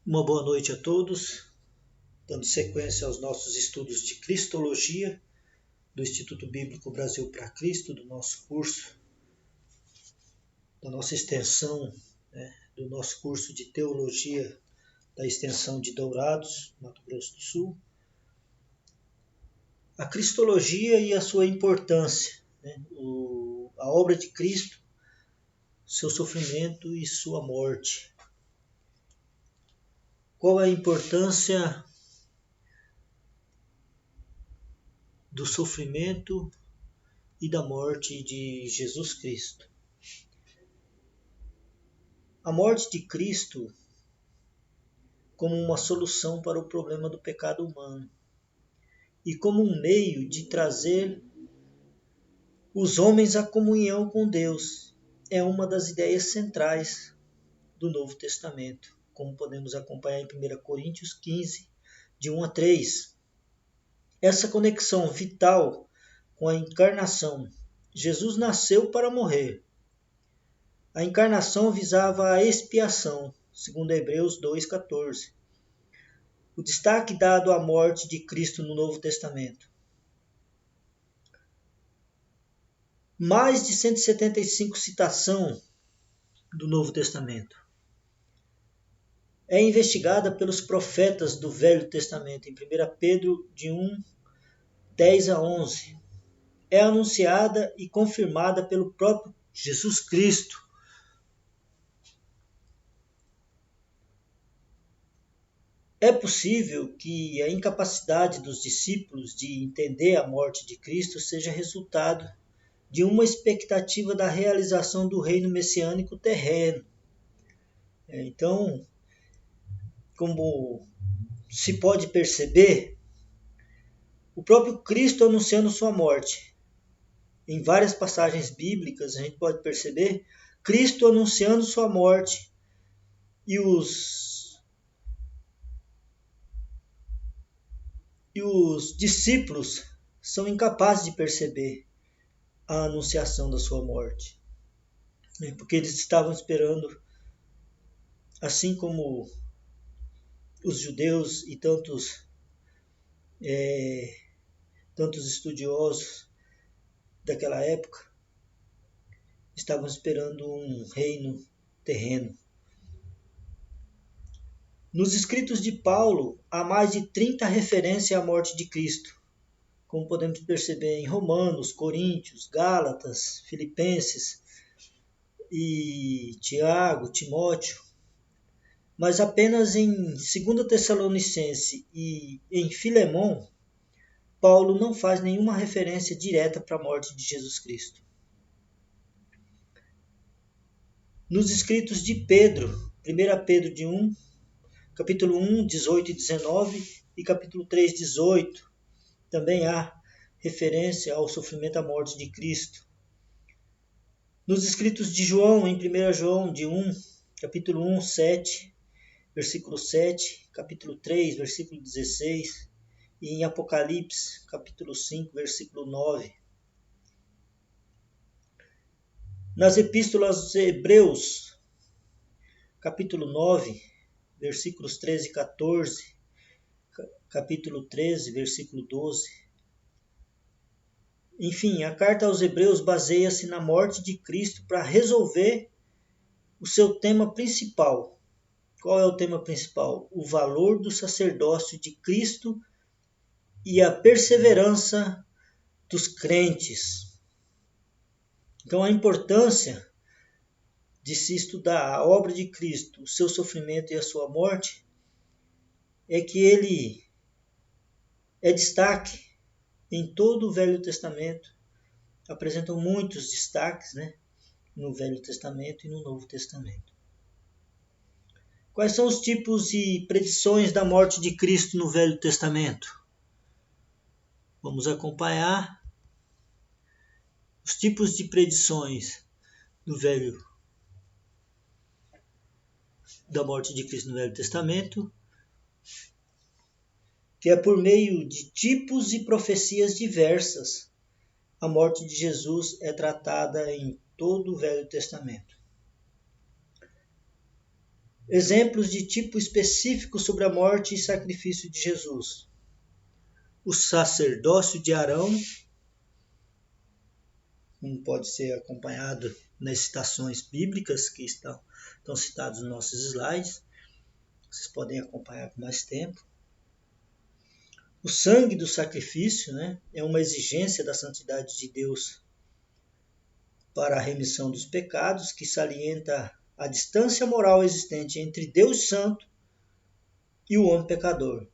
Uma boa noite a todos, dando sequência aos nossos estudos de Cristologia do Instituto Bíblico Brasil para Cristo, do nosso curso, da nossa extensão, do nosso curso de Teologia da extensão de Dourados, Mato Grosso do Sul. A Cristologia e a sua importância, a obra de Cristo, seu sofrimento e sua morte. Qual é a importância do sofrimento e da morte de Jesus Cristo? A morte de Cristo como uma solução para o problema do pecado humano e como um meio de trazer os homens à comunhão com Deus é uma das ideias centrais do Novo Testamento, como podemos acompanhar em 1 Coríntios 15, de 1 a 3. Essa conexão vital com a encarnação. Jesus nasceu para morrer. A encarnação visava a expiação, segundo Hebreus 2,14. O destaque dado à morte de Cristo no Novo Testamento. Mais de 175 citação do Novo Testamento. É investigada pelos profetas do Velho Testamento, em 1 Pedro de 1, 10 a 11. É anunciada e confirmada pelo próprio Jesus Cristo. É possível que a incapacidade dos discípulos de entender a morte de Cristo seja resultado de uma expectativa da realização do reino messiânico terreno. Então, como se pode perceber, o próprio Cristo anunciando sua morte. Em várias passagens bíblicas a gente pode perceber Cristo anunciando sua morte e os discípulos são incapazes de perceber a anunciação da sua morte, porque eles estavam esperando, assim como os judeus e tantos estudiosos daquela época, estavam esperando um reino terreno. Nos escritos de Paulo, há mais de 30 referências à morte de Cristo, como podemos perceber em Romanos, Coríntios, Gálatas, Filipenses e Tiago, Timóteo, mas apenas em 2 Tessalonicenses e em Filemão, Paulo não faz nenhuma referência direta para a morte de Jesus Cristo. Nos escritos de Pedro, 1 Pedro de 1, capítulo 1, 18 e 19 e capítulo 3, 18, também há referência ao sofrimento e à morte de Cristo. Nos escritos de João, em 1 João de 1, capítulo 1, 7, versículo 7, capítulo 3, versículo 16, e em Apocalipse, capítulo 5, versículo 9. Nas epístolas aos Hebreus, capítulo 9, versículos 13 e 14, capítulo 13, versículo 12. Enfim, a carta aos Hebreus baseia-se na morte de Cristo para resolver o seu tema principal. Qual é o tema principal? O valor do sacerdócio de Cristo e a perseverança dos crentes. Então, a importância de se estudar a obra de Cristo, o seu sofrimento e a sua morte, é que ele é destaque em todo o Velho Testamento. Apresentam muitos destaques, no Velho Testamento e no Novo Testamento. Quais são os tipos e predições da morte de Cristo no Velho Testamento? Vamos acompanhar os tipos de predições da morte de Cristo no Velho Testamento, que é por meio de tipos e profecias diversas. A morte de Jesus é tratada em todo o Velho Testamento. Exemplos de tipo específico sobre a morte e sacrifício de Jesus. O sacerdócio de Arão, como pode ser acompanhado nas citações bíblicas que estão citadas nos nossos slides. Vocês podem acompanhar com mais tempo. O sangue do sacrifício, é uma exigência da santidade de Deus para a remissão dos pecados, que salienta a distância moral existente entre Deus Santo e o homem pecador.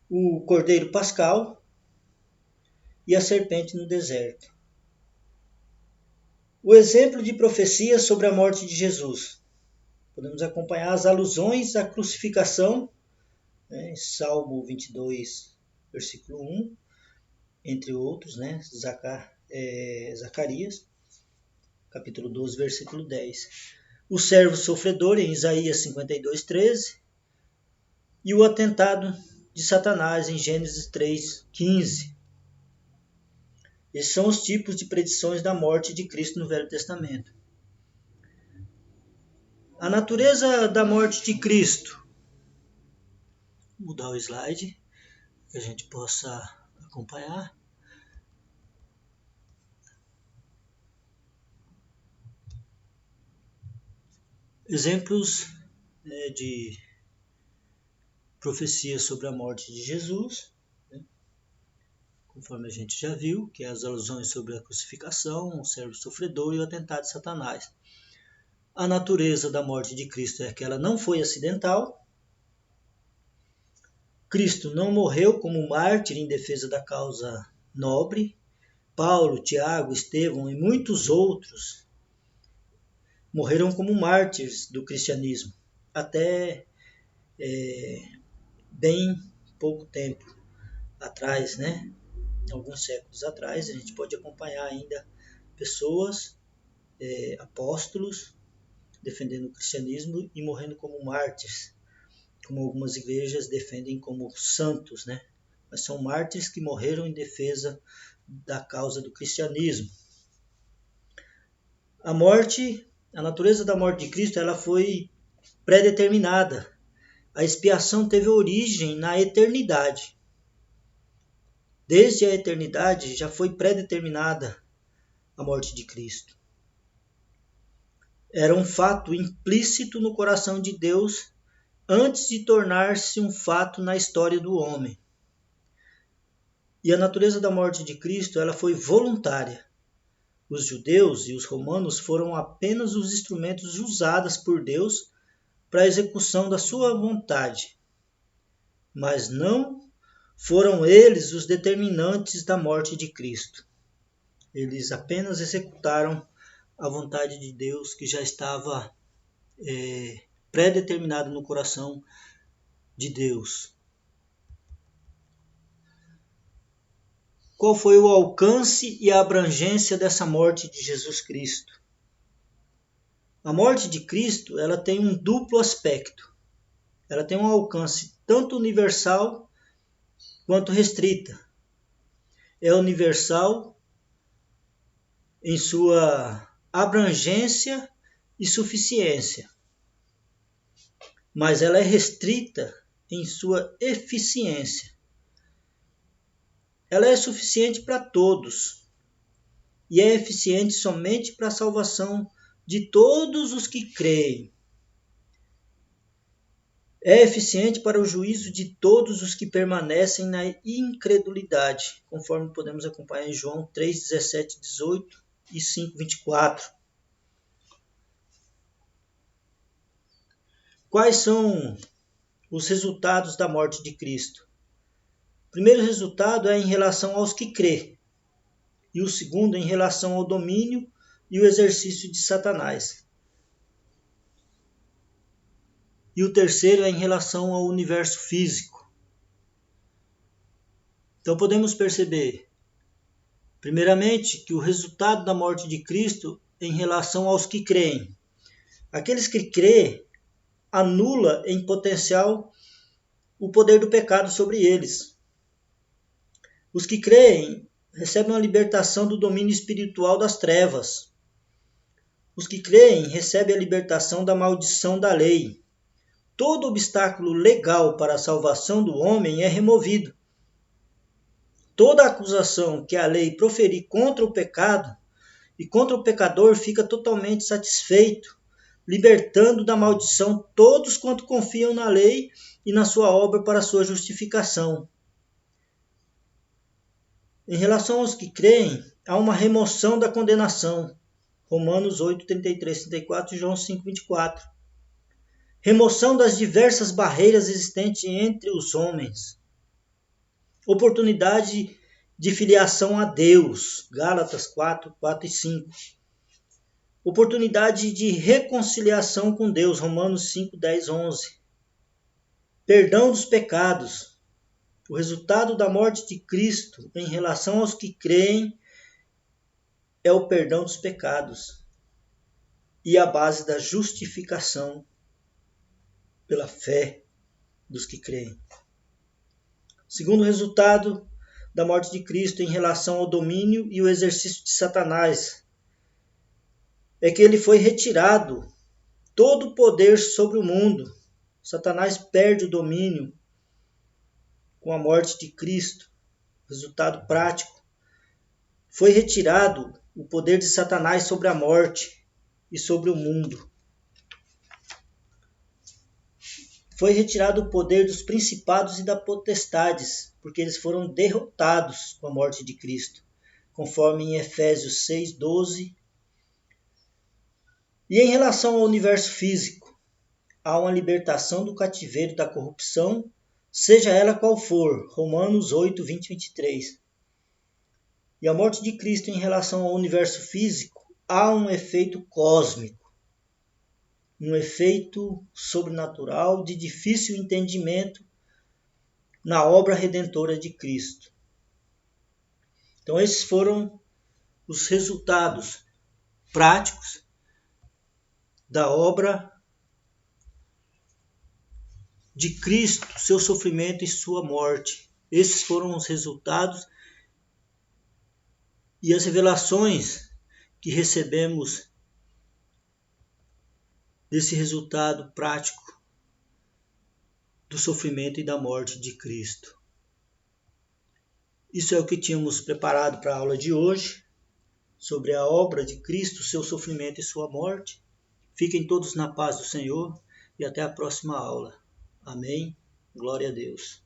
O cordeiro pascal e a serpente no deserto. O exemplo de profecia sobre a morte de Jesus. Podemos acompanhar as alusões à crucificação, Salmo 22, versículo 1, entre outros, Zacarias, capítulo 12, versículo 10. O servo sofredor, em Isaías 52, 13. E o atentado de Satanás, em Gênesis 3, 15. Esses são os tipos de predições da morte de Cristo no Velho Testamento. A natureza da morte de Cristo. Vou mudar o slide, que a gente possa acompanhar. Exemplos de profecias sobre a morte de Jesus, conforme a gente já viu, que é as alusões sobre a crucificação, o servo sofredor e o atentado de Satanás. A natureza da morte de Cristo é que ela não foi acidental. Cristo não morreu como mártir em defesa da causa nobre. Paulo, Tiago, Estevão e muitos outros morreram como mártires do cristianismo, até bem pouco tempo atrás, alguns séculos atrás. A gente pode acompanhar ainda pessoas, apóstolos, defendendo o cristianismo e morrendo como mártires, como algumas igrejas defendem como santos, mas são mártires que morreram em defesa da causa do cristianismo. A natureza da morte de Cristo, ela foi pré-determinada. A expiação teve origem na eternidade. Desde a eternidade já foi pré-determinada a morte de Cristo. Era um fato implícito no coração de Deus antes de tornar-se um fato na história do homem. E a natureza da morte de Cristo, ela foi voluntária. Os judeus e os romanos foram apenas os instrumentos usados por Deus para a execução da sua vontade, mas não foram eles os determinantes da morte de Cristo. Eles apenas executaram a vontade de Deus que já estava pré-determinada no coração de Deus. Qual foi o alcance e a abrangência dessa morte de Jesus Cristo? A morte de Cristo, ela tem um duplo aspecto. Ela tem um alcance tanto universal quanto restrita. É universal em sua abrangência e suficiência, mas ela é restrita em sua eficiência. Ela é suficiente para todos e é eficiente somente para a salvação de todos os que creem. É eficiente para o juízo de todos os que permanecem na incredulidade, conforme podemos acompanhar em João 3, 17, 18 e 5, 24. Quais são os resultados da morte de Cristo? O primeiro resultado é em relação aos que crê, e o segundo em relação ao domínio e o exercício de Satanás. E o terceiro é em relação ao universo físico. Então podemos perceber, primeiramente, que o resultado da morte de Cristo é em relação aos que creem. Aqueles que creem anula em potencial o poder do pecado sobre eles. Os que creem recebem uma libertação do domínio espiritual das trevas. Os que creem recebem a libertação da maldição da lei. Todo obstáculo legal para a salvação do homem é removido. Toda acusação que a lei proferir contra o pecado e contra o pecador fica totalmente satisfeito, libertando da maldição todos quanto confiam na lei e na sua obra para a sua justificação. Em relação aos que creem, há uma remoção da condenação. Romanos 8, 33, 34 e João 5, 24. Remoção das diversas barreiras existentes entre os homens. Oportunidade de filiação a Deus. Gálatas 4, 4 e 5. Oportunidade de reconciliação com Deus. Romanos 5, 10, 11. Perdão dos pecados. O resultado da morte de Cristo em relação aos que creem é o perdão dos pecados e a base da justificação pela fé dos que creem. Segundo resultado da morte de Cristo em relação ao domínio e o exercício de Satanás é que ele foi retirado todo o poder sobre o mundo. Satanás perde o domínio com a morte de Cristo. Resultado prático: foi retirado o poder de Satanás sobre a morte e sobre o mundo. Foi retirado o poder dos principados e das potestades, porque eles foram derrotados com a morte de Cristo, conforme em Efésios 6, 12. E em relação ao universo físico, há uma libertação do cativeiro da corrupção, seja ela qual for. Romanos 8, 20 e 23. E a morte de Cristo em relação ao universo físico, há um efeito cósmico, um efeito sobrenatural de difícil entendimento na obra redentora de Cristo. Então esses foram os resultados práticos da obra de Cristo, seu sofrimento e sua morte. Esses foram os resultados e as revelações que recebemos desse resultado prático do sofrimento e da morte de Cristo. Isso é o que tínhamos preparado para a aula de hoje, sobre a obra de Cristo, seu sofrimento e sua morte. Fiquem todos na paz do Senhor e até a próxima aula. Amém. Glória a Deus.